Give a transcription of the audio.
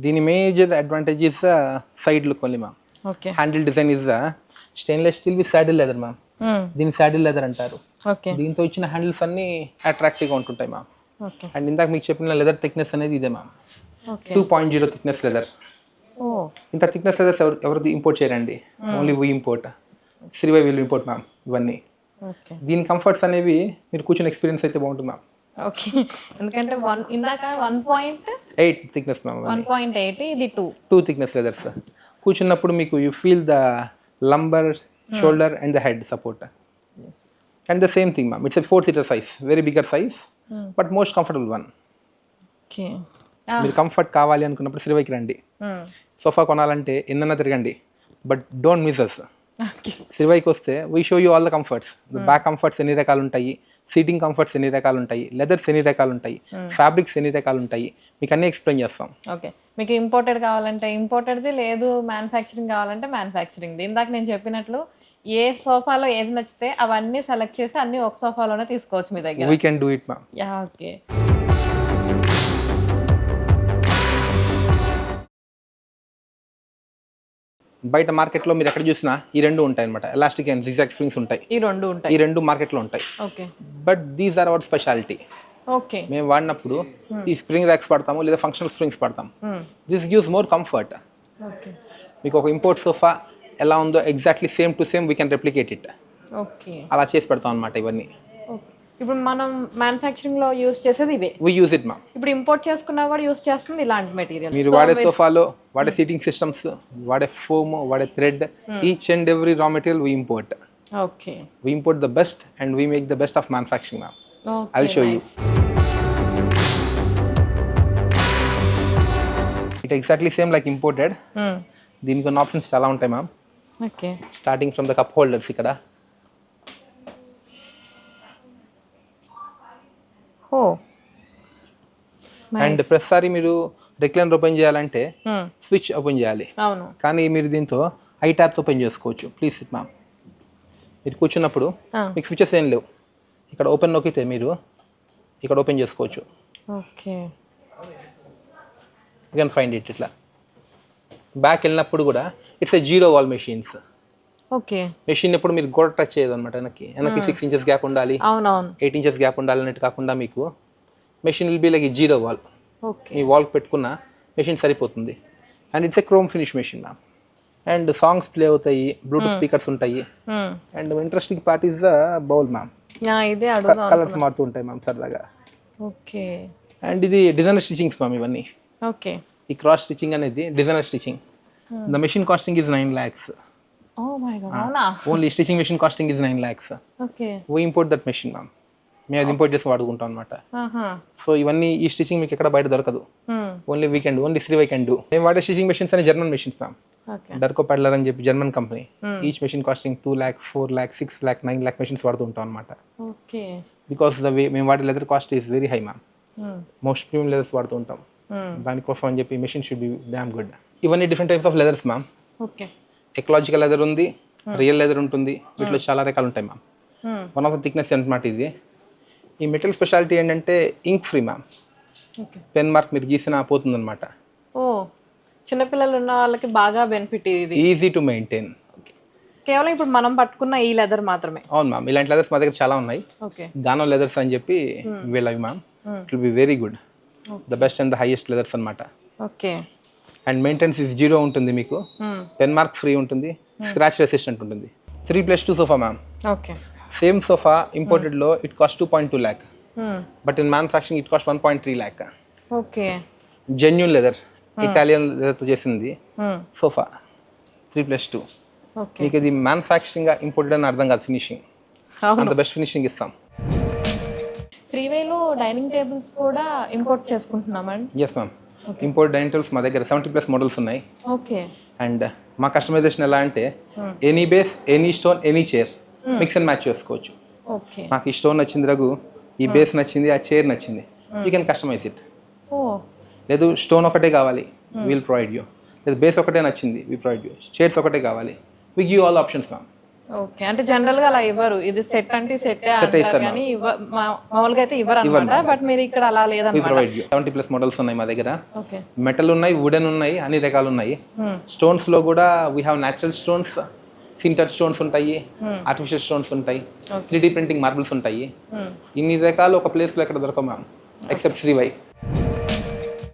దీని major advantage is side look only ma'am. Okay. Handle design is stainless steel with saddle leather ma'am. దీని saddle leather అంటారు. Okay. దీంతో ఇచ్చిన handles అన్ని అట్రాక్టివ్గా ఉంటుంటాయి మ్యామ్. ఓకే. అండ్ ఇందాక మీకు చెప్పిన లెదర్ థిక్నెస్ అనేది ఇదే మ్యామ్. ఓకే. 2.0 thickness leather. ఓ ఇంత థిక్నెస్ లెదర్స్ ఎవరిది ఇంపోర్ట్ చేయరండి, only we import. Srivy will import ma'am ఇవన్నీ. ఓకే. దీని కంఫర్ట్స్ అనేవి మీరు కూర్చొని ఎక్స్పీరియన్స్ అయితే బాగుంటుంది మ్యామ్. ఓకే. ఎందుకంటే ఇందాక 8 థిక్నెస్ మ్యామ్. 1.8 ఇది 2 థిక్నెస్ లెదర్స్. కూర్చున్నప్పుడు మీకు you feel the lumbar, shoulder and the head support. And the same thing ma'am, it's a 4-seater size, very bigger size but most comfortable one. Okay. మీరు comfort కావాలి అనుకున్నప్పుడు శ్రీవైకి రండి. Sofa కొనాలంటే ఎన్నన్నా తిరగండి but don't miss అస్. శ్రీవైకి వస్తే we show you all the comforts. Back comforts ఎన్ని రకాలు ఉంటాయి, సీటింగ్ కంఫర్ట్స్ ఎన్ని రకాలు ఉంటాయి, లెదర్స్ ఎన్ని రకాలు ఉంటాయి, ఫ్యాబ్రిక్స్ ఎన్ని రకాలు ఉంటాయి, మీకు అన్నీ ఎక్స్ప్లెయిన్ చేస్తాం. ఓకే. మీకు ఇంపోర్టెడ్ కావాలంటే ఇంపోర్టెడ్ది, లేదు మ్యానుఫ్యాక్చరింగ్ కావాలంటే మ్యానుఫ్యాక్చరింగ్ది. ఇందాక నేను చెప్పినట్లు ఏ సోఫాలో ఏది నచ్చితే అవన్నీ సెలెక్ట్ చేసి అన్ని ఒక సోఫాలోనే తీసుకోవచ్చు మీ దగ్గర. We can do it ma'am. Yeah. Okay. బయట మార్కెట్లో మీరు ఎక్కడ చూసినా ఈ రెండు ఉంటాయి అనమాట, ఎలాస్టిక్ అండ్ జిగ్జాగ్ స్ప్రింగ్స్ ఉంటాయి. ఈ రెండు ఉంటాయి. ఈ రెండు మార్కెట్లో ఉంటాయి. Okay. But these are our speciality. Okay. మేము వాడినప్పుడు ఈ స్ప్రింగ్ ర్యాక్స్ పడతాము లేదా ఫంక్షనల్ స్ప్రింగ్స్ పడతాం. This gives more comfort. Okay. మీకు ఒక ఇంపోర్ట్ సోఫా ఎలా ఉందో exactly same to same we can replicate it. Okay. అలా చేసి పెడతాం అనమాట ఇవన్నీ. ఇప్పుడు మనం మ్యానుఫ్యాక్చరింగ్ లో యూస్ చేసేది ఇవే. We use it ma'am. ఇప్పుడు ఇంపోర్ట్ చేసుకున్నా కూడా యూస్ చేస్తుంది ఇలాంటి మెటీరియల్. మీరు వాడే సోఫాలో వాడే సీటింగ్ సిస్టమ్స్, వాడే ఫోమ్, వాడే thread, each and every raw material we import. Okay. We import the best and we make the best of manufacturing ma'am. I will show you. It exactly same like imported. దీనికి ఉన్న options చాలా ఉంటాయి ma'am. Okay. Starting from the cup holders ఇక్కడ. ఓ. And ప్రతిసారి మీరు recliner open చేయాలంటే switch open చేయాలి. అవును. కానీ మీరు దీంతో ఐ ట్యాప్ ఓపెన్ చేసుకోవచ్చు. Please SIT ma'am. మీరు కూర్చున్నప్పుడు మీకు స్విచెస్ ఏం లేవు, ఇక్కడ ఓపెన్ నొక్కితే మీరు ఇక్కడ ఓపెన్ చేసుకోవచ్చు. Okay. You can find it. ఇట్లా బ్యాక్ వెళ్ళినప్పుడు కూడా it's a 0 wall machines. Okay. Machine ఎప్పుడు మీరు గోడ టచ్ చేయదు అనమాట. వెనక్కి 6 inches గ్యాప్ ఉండాలి, అవునవును, 8 inches గ్యాప్ ఉండాలి అన్నట్టు కాకుండా మీకు machine will be like 0 wall. Okay. మీ వాల్కి పెట్టుకున్న మెషిన్ సరిపోతుంది. And it's a chrome finish machine ma'am. And songs play అవుతాయి, బ్లూటూత్ స్పీకర్స్ ఉంటాయి. And interesting part is the bowl ma'am. ఇదే కలర్స్ మారుతూ ఉంటాయి మ్యామ్ సరదాగా. ఓకే. అండ్ ఇది డిజైనర్ స్టిచింగ్స్ మ్యామ్ ఇవన్నీ. ఓకే. ఈ క్రాస్ స్టిచింగ్ అనేది designer stitching. The machine costing is 9 lakhs. Oh my God. అవునా? Only stitching machine costing is 9 lakhs. Okay. We import that machine ma'am. మేము అది import చేసి వాడుకుంటాం అనమాట. సో ఇవన్నీ ఈ స్టిచింగ్ మీకు ఎక్కడ బయట దొరకదు. Only weekend, only Srivy can do. మేము వాడే స్టిచింగ్ మెషిన్స్ అనే German machines ma'am. Durkopp Adler అని చెప్పి German company. Each machine costing 2 lakh, 4 lakh, 6 lakh, 9 lakh machines వాడుతూ ఉంటాం అనమాట. ఓకే. బికాస్ ద వే మేము వాడే leather cost is very high ma'am. Most premium leathers వాడుతూ ఉంటాం. దానికోసం అని చెప్పి machine should be damn good. ఇవన్నీ different types of leathers ma'am. Okay. Ecological leather ఉంది, రియల్ లెదర్ ఉంటుంది. వీటిలో చాలా రకాలు ఉంటాయి ma'am. One of the thickness అనమాట ఇది. ఈ మెటీరియల్ స్పెషాలిటీ ఏంటంటే ఇంక్ ఫ్రీ మ్యామ్. పెన్ మార్క్ మీరు గీసినా పోతుంది అనమాట. ఓ, చిన్నపిల్లలు ఉన్న వాళ్ళకి బాగా బెనిఫిట్ ఇది. Easy to maintain. కేవలం ఇప్పుడు మనం పట్టుకున్న ఈ లెదర్ మాత్రమే. అవును మ్యామ్. ఇలాంటి లెదర్స్ మా దగ్గర చాలా ఉన్నాయి. ఓకే. గానో లెదర్స్ అని చెప్పి వీళ్ళవి ma'am. It will be very good, the best and the highest leathers అనమాట. ఓకే. అండ్ మెయింటెనెన్స్ ఇస్ 0 ఉంటుంది మీకు. పెన్ మార్క్ ఫ్రీ ఉంటుంది, స్క్రాచ్ రెసిస్టెంట్ ఉంటుంది. 3+2 sofa ma'am. Okay. Same sofa ఇంపోర్టెడ్లో it cost 2.2 lakh. But in manufacturing it cost 1.3 lakh. Okay. Genuine leather, Italian లెదర్తో చేసింది sofa 3+2. మీకు ఇది మ్యానుఫ్యాక్చరింగ్ ఇంపోర్టెడ్ అని అర్థం కాదు. ఫినిషింగ్ అంత బెస్ట్ ఫినిషింగ్ ఇస్తాం. శ్రీవేలో డైనింగ్ టేబుల్స్ కూడా ఇంపోర్ట్ చేసుకుంటున్నామండి. Yes ma'am. Import dining tables మా దగ్గర 70+ మోడల్స్ ఉన్నాయి. ఓకే. అండ్ మా కస్టమైజేషన్ ఎలా అంటే any base, any stone, any chair mix and match చేసుకోవచ్చు. ఓకే. మాకు ఈ స్టోన్ నచ్చింది రఘు, ఈ బేస్ నచ్చింది, ఆ చైర్ నచ్చింది, యూ కెన్ కస్టమైజ్ ఇట్. లేదు స్టోన్ ఒకటే కావాలి, విల్ ప్రొవైడ్ యూ. లేదు బేస్ ఒకటే నచ్చింది, వి ప్రొవైడ్ యూ. చైర్స్ ఒకటే కావాలి, we give all options ma'am. Okay, అంటే జనరల్ గా అలా ఇవ్వరు, ఇది సెట్ అంటే సెట్ అంటారు కానీ మామూలుగా అయితే ఇవ్వరు అనమాట. బట్ మీరు ఇక్కడ అలా వి లేదన్నమాట. ప్రొవైడ్ యూ 70+ మోడల్స్ ఉన్నాయి మా దగ్గర. ఓకే. మెటల్ ఉన్నాయి, వుడెన్ ఉన్నాయి, అన్ని రకాలు ఉన్నాయి. స్టోన్స్ లో కూడా we have natural stones, sinter stones ఉంటాయి, ఆర్టిఫిషియల్ స్టోన్స్ ఉంటాయి, 3D ప్రింటింగ్ మార్బుల్స్ ఉంటాయి. ఇన్ని రకాలు ఒక ప్లేస్ లో ఎక్కడ దొరకవు మ్యామ్, ఎక్సెప్ట్ శ్రీవై.